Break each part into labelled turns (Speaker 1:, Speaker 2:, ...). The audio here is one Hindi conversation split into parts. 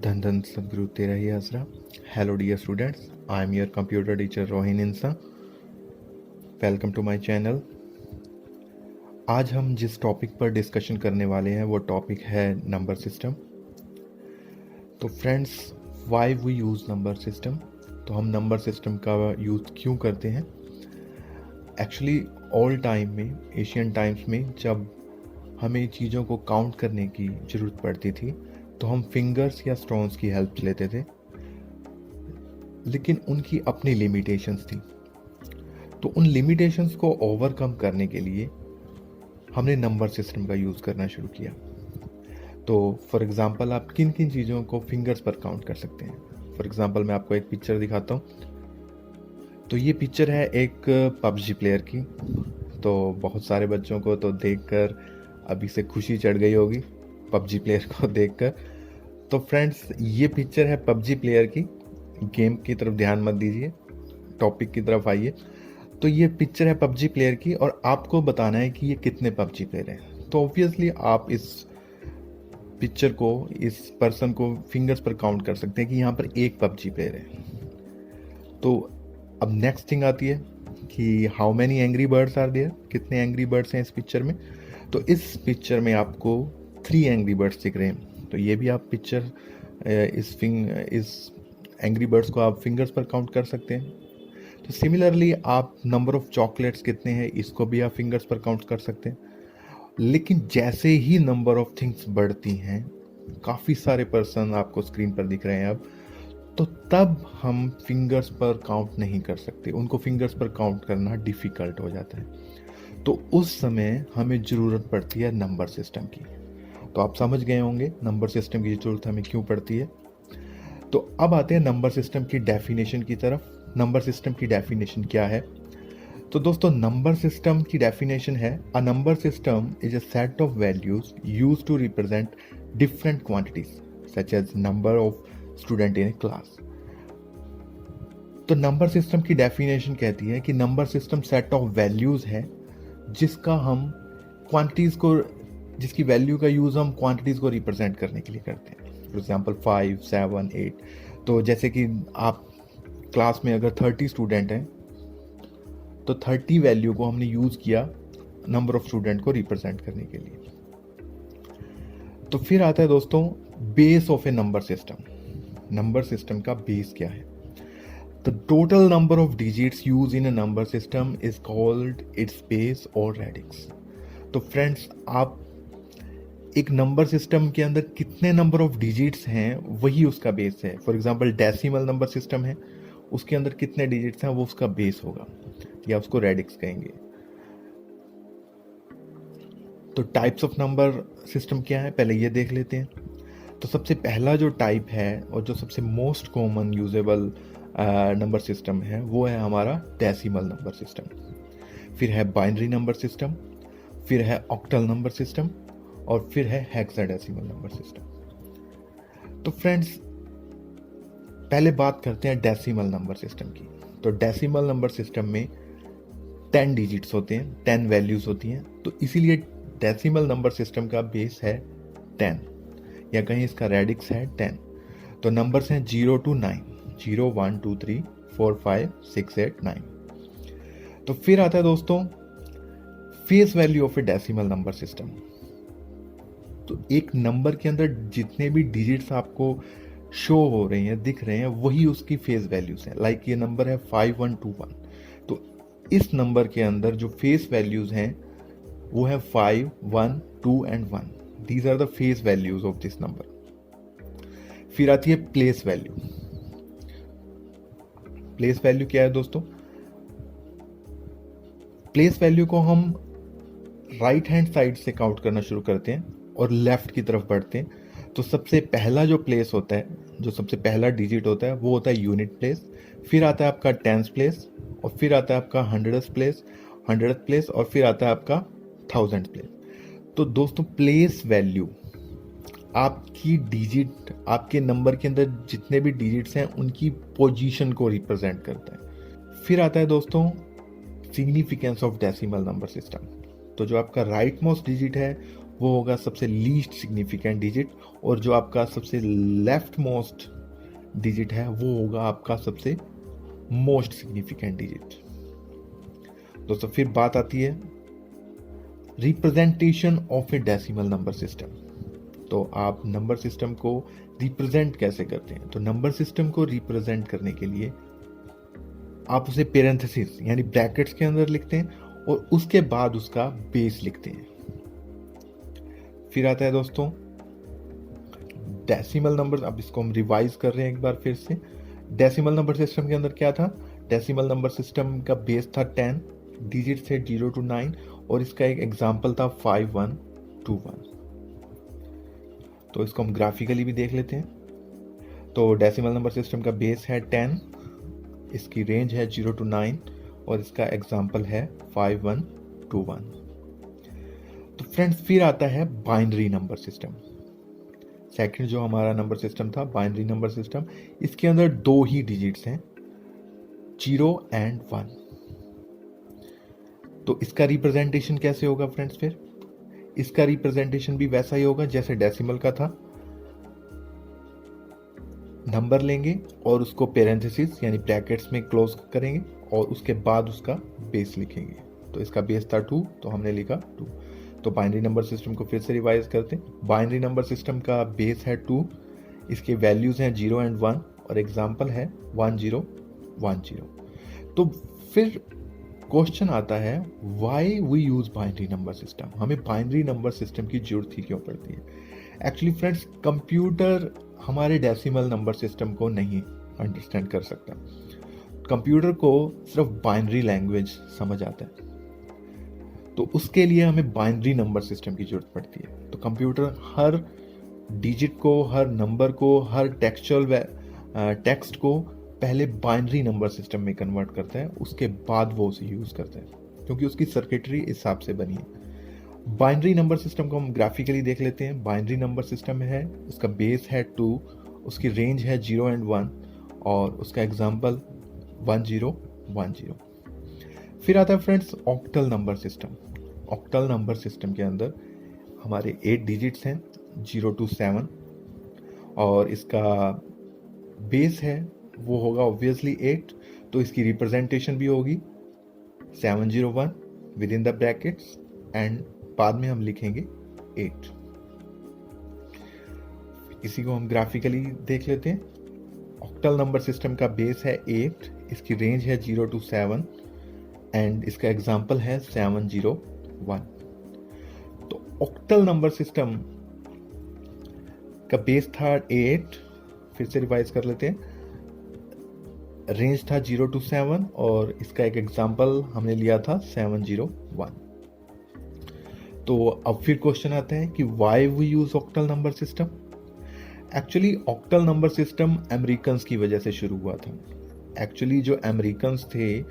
Speaker 1: धन धन सदगुरु तेरा ही आसरा। Hello dear students, I am your computer teacher Rohin Insa. Welcome to my channel. आज हम जिस टॉपिक पर डिस्कशन करने वाले हैं वो टॉपिक है नंबर सिस्टम। तो friends, why we use number system, तो हम नंबर सिस्टम का यूज़ क्यों करते हैं। एक्चुअली ऑल टाइम में, एशियन टाइम्स में, जब हमें चीज़ों को काउंट करने की ज़रूरत पड़ती थी तो हम फिंगर्स या स्टोन्स की हेल्प लेते थे, लेकिन उनकी अपनी लिमिटेशंस थी। तो उन लिमिटेशंस को ओवरकम करने के लिए हमने नंबर सिस्टम का यूज़ करना शुरू किया। तो फॉर एग्ज़ाम्पल, आप किन किन चीज़ों को फिंगर्स पर काउंट कर सकते हैं। फॉर एग्ज़ाम्पल, मैं आपको एक पिक्चर दिखाता हूँ। तो ये पिक्चर है एक पबजी प्लेयर की। तो बहुत सारे बच्चों को तो देखकर अभी से खुशी चढ़ गई होगी पबजी प्लेयर को देखकर। तो फ्रेंड्स, ये पिक्चर है पबजी प्लेयर की। गेम की तरफ ध्यान मत दीजिए, टॉपिक की तरफ आइए। तो ये पिक्चर है पबजी प्लेयर की और आपको बताना है कि ये कितने पबजी प्लेयर हैं। तो ऑब्वियसली आप इस पिक्चर को, इस पर्सन को फिंगर्स पर काउंट कर सकते हैं कि यहाँ पर एक पबजी प्लेयर है। तो अब नेक्स्ट थिंग आती है कि how many angry birds are there, कितने एंग्री बर्ड्स हैं इस पिक्चर में। तो इस पिक्चर में आपको 3 एंग्री बर्ड्स दिख रहे हैं। तो ये भी आप पिक्चर, इस एंग्री बर्ड्स को आप फिंगर्स पर काउंट कर सकते हैं। तो सिमिलरली आप नंबर ऑफ चॉकलेट्स कितने हैं, इसको भी आप फिंगर्स पर काउंट कर सकते हैं। लेकिन जैसे ही नंबर ऑफ थिंग्स बढ़ती हैं, काफ़ी सारे पर्सन आपको स्क्रीन पर दिख रहे हैं अब, तो तब हम फिंगर्स पर काउंट नहीं कर सकते, उनको फिंगर्स पर काउंट करना डिफ़िकल्ट हो जाता है। तो उस समय हमें ज़रूरत पड़ती है नंबर सिस्टम की। तो आप समझ गए होंगे नंबर सिस्टम की ज़रूरत हमें क्यों पड़ती है। तो अब आते हैं नंबर सिस्टम की डेफिनेशन की तरफ। नंबर सिस्टम की डेफिनेशन क्या है। तो दोस्तों, नंबर सिस्टम की डेफिनेशन है, a number system is a set of values used to represent different quantities such as number of student in a class. तो नंबर सिस्टम की डेफिनेशन कहती है कि number system set of values है जिसका हम क्वांटिटीज को, जिसकी वैल्यू का यूज हम क्वांटिटीज को रिप्रेजेंट करने के लिए करते हैं। For example 5, 7, 8। तो जैसे कि आप क्लास में अगर 30 स्टूडेंट हैं तो 30 वैल्यू को हमने यूज़ किया नंबर ऑफ स्टूडेंट को रिप्रेजेंट करने के लिए। तो फिर आता है दोस्तों base of A number system. Number system का बेस क्या है। The total number of digits use in A number system is called its base और रेडिक्स। तो फ्रेंड्स, आप एक नंबर सिस्टम के अंदर कितने नंबर ऑफ डिजिट्स हैं वही उसका बेस है। For example, decimal number system है, उसके अंदर कितने डिजिट्स हैं वो उसका बेस होगा, या उसको रेडिक्स कहेंगे। तो टाइप्स ऑफ नंबर सिस्टम क्या है, पहले ये देख लेते हैं। तो सबसे पहला जो टाइप है और जो सबसे most common usable number system है वो है हमारा डेसिमल नंबर सिस्टम। फिर है बाइनरी नंबर सिस्टम, फिर है ऑक्टल नंबर सिस्टम, और फिर है हेक्साडेसिमल नंबर सिस्टम। तो फ्रेंड्स, पहले बात करते हैं डेसिमल नंबर सिस्टम की। तो डेसिमल नंबर सिस्टम में 10 डिजिट्स होते हैं, 10 वैल्यूज होती हैं। तो इसीलिए डेसिमल नंबर सिस्टम का बेस है 10, या कहीं इसका रेडिक्स है 10। तो नंबर्स हैं 0 to 9, 0, 1, 2, 3, 4, 5, 6, 8, 9। तो फिर आता है दोस्तों face value of A decimal number system. तो एक नंबर के अंदर जितने भी डिजिट्स आपको शो हो रहे हैं, दिख रहे हैं, वही उसकी फेस वैल्यूज हैं। लाइक ये नंबर है 5121। तो इस नंबर के अंदर जो फेस वैल्यूज हैं वो है 5, 1, 2 and 1। These are the face values of this number. फिर आती है प्लेस वैल्यू। प्लेस वैल्यू क्या है दोस्तों। प्लेस वैल्यू को हम राइट हैंड साइड से काउंट करना शुरू करते हैं और लेफ्ट की तरफ बढ़ते हैं। तो सबसे पहला जो प्लेस होता है, जो सबसे पहला डिजिट होता है, वो होता है यूनिट प्लेस। फिर आता है आपका टेंस प्लेस, और फिर आता है आपका हंड्रेड प्लेस, और फिर आता है आपका थाउजेंड प्लेस। तो दोस्तों, प्लेस वैल्यू आपकी डिजिट, आपके नंबर के अंदर जितने भी डिजिट्स हैं उनकी पोजीशन को रिप्रेजेंट करता है। फिर आता है दोस्तों significance of decimal number system. तो जो आपका राइट मोस्ट डिजिट है वो होगा सबसे लीस्ट सिग्निफिकेंट डिजिट, और जो आपका सबसे लेफ्ट मोस्ट डिजिट है वो होगा आपका सबसे मोस्ट सिग्निफिकेंट डिजिट। दोस्तों फिर बात आती है representation of A decimal number system. तो आप नंबर सिस्टम को रिप्रेजेंट कैसे करते हैं? तो नंबर सिस्टम को रिप्रेजेंट करने के लिए आप उसे पेरेंथेसिस यानी ब्रैकेट्स के अंदर लिखते हैं और उसके बाद उसका बेस लिखते हैं। फिर आता है दोस्तों डेसिमल नंबर। अब इसको हम रिवाइज कर रहे हैं एक बार फिर से। डेसिमल नंबर सिस्टम के अंदर क्या था? डेसिमल नंबर सिस्टम का बेस था 10, डिजिट थे 0 to 9, और इसका एक एग्जाम्पल था 5 1 2 1। तो इसको हम ग्राफिकली भी देख लेते हैं। तो डेसिमल नंबर सिस्टम का बेस है 10, इसकी रेंज है 0 to 9, और इसका एग्जाम्पल है 5 1 2 1। तो फ्रेंड्स फिर आता है बाइनरी नंबर सिस्टम। सेकंड जो हमारा नंबर सिस्टम था बाइनरी नंबर सिस्टम, इसके अंदर दो ही डिजिट्स हैं, 0 and 1। तो इसका रिप्रेजेंटेशन कैसे होगा फ्रेंड्स? फिर इसका रिप्रेजेंटेशन भी वैसा ही होगा जैसे डेसिमल का था। नंबर लेंगे और उसको पेरेंथेसिस यानी ब्रैकेट्स में क्लोज करेंगे और उसके बाद उसका बेस लिखेंगे। तो इसका बेस था 2, तो हमने लिखा 2। तो बाइनरी नंबर सिस्टम को फिर से रिवाइज करते हैं। बाइनरी नंबर सिस्टम का बेस है 2, इसके वैल्यूज हैं 0 and 1, और एग्जाम्पल है 1 0 1 0। तो फिर क्वेश्चन आता है why we use binary number system? हमें बाइनरी नंबर सिस्टम की जरूरत ही क्यों पड़ती है? एक्चुअली फ्रेंड्स कंप्यूटर हमारे डेसिमल नंबर सिस्टम को नहीं अंडरस्टैंड कर सकता। कंप्यूटर को सिर्फ बाइनरी लैंग्वेज समझ आता है, तो उसके लिए हमें बाइनरी नंबर सिस्टम की जरूरत पड़ती है। तो कंप्यूटर हर डिजिट को, हर नंबर को, हर टेक्सचुअल टेक्स्ट को पहले बाइनरी नंबर सिस्टम में कन्वर्ट करता है, उसके बाद वो उसे यूज करता है, क्योंकि उसकी सर्किटरी इस हिसाब से बनी है। बाइनरी नंबर सिस्टम को हम ग्राफिकली देख लेते हैं। बाइनरी नंबर सिस्टम है, उसका बेस है 2, उसकी रेंज है 0 and 1, और उसका एग्जाम्पल 1 0 1 0। फिर आता है friends octal number system. Octal number system के अंदर हमारे 8 डिजिट्स हैं 0 to 7, और इसका बेस है वो होगा ऑब्वियसली 8, तो इसकी रिप्रेजेंटेशन भी होगी 7 0 1 with in the brackets, and बाद में हम लिखेंगे 8। इसी को हम ग्राफिकली देख लेते हैं। ऑक्टल नंबर सिस्टम का बेस है 8, इसकी रेंज है 0 to 7, एंड इसका एग्जाम्पल है 7 0 1। तो ऑक्टल नंबर सिस्टम का बेस था 8, फिर से रिवाइज कर लेते हैं। रेंज था 0 to 7, और इसका एक एग्जाम्पल हमने लिया था 7 0 1। तो अब फिर क्वेश्चन आता है कि why we use octal number system? Actually octal number system Americans की वजह से शुरू हुआ था। एक्चुअली जो अमेरिकन्स थे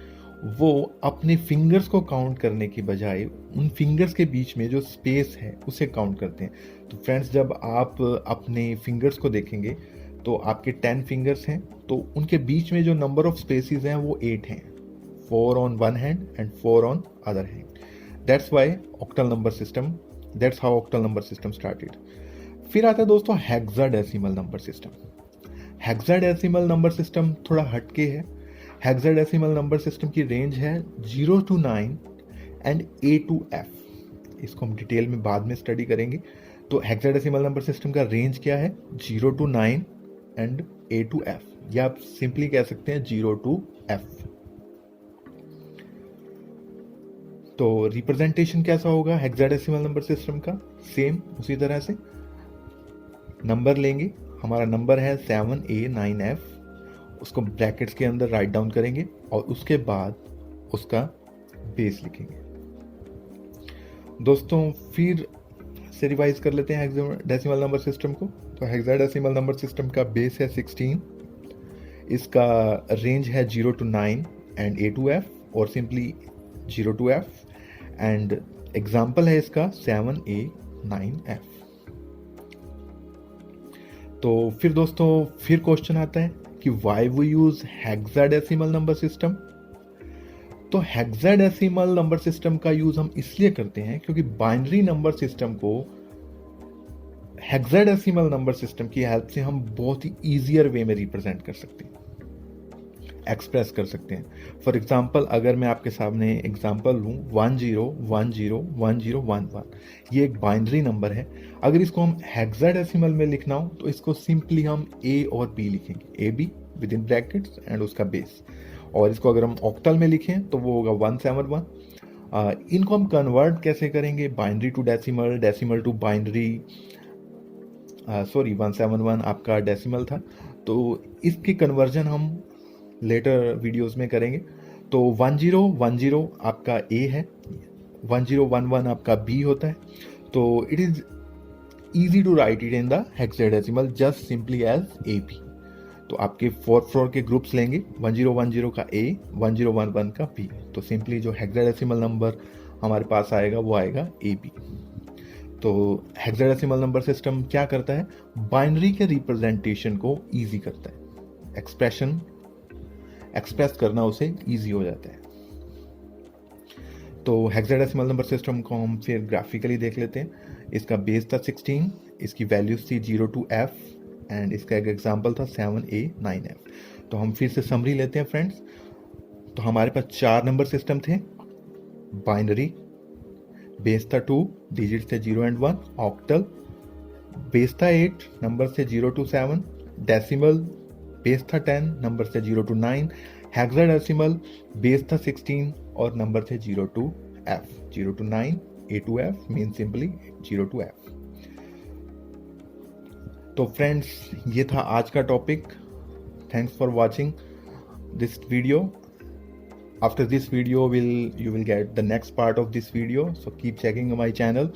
Speaker 1: वो अपने फिंगर्स को काउंट करने की बजाय उन फिंगर्स के बीच में जो स्पेस है उसे काउंट करते हैं। तो फ्रेंड्स जब आप अपने फिंगर्स को देखेंगे तो आपके 10 फिंगर्स हैं, तो उनके बीच में जो नंबर ऑफ स्पेसिस हैं वो 8 हैं, 4 on one hand and 4 on other hand. That's how octal number system started. फिर आता है दोस्तों hexadecimal number system. Hexadecimal number system थोड़ा हटके है। हेक्साडेसिमल नंबर सिस्टम की रेंज है 0 to 9 and A to F। इसको हम डिटेल में बाद में स्टडी करेंगे। तो हेक्साडेसिमल नंबर सिस्टम का रेंज क्या है? 0 to 9 and A to F, या आप सिंपली कह सकते हैं 0 to F। तो रिप्रेजेंटेशन कैसा होगा हेक्साडेसिमल नंबर सिस्टम का? सेम उसी तरह से नंबर लेंगे। हमारा नंबर है 7A9F, उसको ब्रैकेट्स के अंदर राइट डाउन करेंगे और उसके बाद उसका बेस लिखेंगे। दोस्तों फिर से रिवाइज कर लेते हैं हेक्साडेसिमल नंबर सिस्टम को। तो हेक्साडेसिमल नंबर सिस्टम का बेस है 16, इसका रेंज है 0 to 9 and A to F, और simply 0 to F, and example है इसका 7A9F। तो फिर दोस्तों फिर क्वेश्चन आता है कि why we use hexadecimal number system? तो हेक्साडेसिमल नंबर सिस्टम का यूज हम इसलिए करते हैं क्योंकि बाइनरी नंबर सिस्टम को हेक्साडेसिमल नंबर सिस्टम की हेल्प से हम बहुत ही ईजियर वे में रिप्रेजेंट कर सकते हैं, एक्सप्रेस कर सकते हैं। फॉर एग्जाम्पल अगर मैं आपके सामने एग्जाम्पल लूँ 10101011, ये एक बाइनरी नंबर है। अगर इसको हम हेक्साडेसिमल में लिखना हो तो इसको सिंपली हम ए और बी लिखेंगे, A be with in brackets and उसका बेस। और इसको अगर हम ऑक्टल में लिखें तो वो होगा 171। इनको हम कन्वर्ट कैसे करेंगे, binary to decimal, decimal to binary, sorry 171 आपका डेसिमल था, तो इसकी कन्वर्जन हम लेटर वीडियोस में करेंगे। तो 1010 आपका ए है, 1011 आपका बी होता है। तो it is easy to write it in the hexadecimal just simply as A B. तो आपके 4 के ग्रुप्स लेंगे, 1010 का ए, 1011 का बी। तो सिंपली जो हेक्साडेसिमल नंबर हमारे पास आएगा वो आएगा ए बी। तो हेक्साडेसिमल नंबर सिस्टम क्या करता है, बाइनरी के रिप्रेजेंटेशन को ईजी करता है, एक्सप्रेस करना उसे ईजी हो जाता है। तो हेक्साडेसिमल नंबर सिस्टम को हम फिर ग्राफिकली देख लेते हैं। इसका बेस था 16, इसकी वैल्यूज थी 0 to F एंड इसका एक एग्जांपल था 7A 9F। तो हम फिर से समरी लेते हैं फ्रेंड्स। तो हमारे पास 4 नंबर सिस्टम थे, बाइनरी, बेस था 2, डिजिट थे 0 and 1, ऑक्टल, बेस था 8, नंबर से 0 to 7, डेसिमल, बेस था 10, नंबर से 0 to 9, हेक्साडेसिमल, बेस था 16 और नंबर थे 0 to F, 0 to 9, A to F mean simply 0 to F। तो फ्रेंड्स ये था आज का topic. Thanks for watching this video. After this video you will get the next part of this video, so keep checking my channel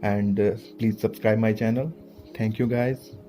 Speaker 1: and please subscribe my channel. Thank you guys.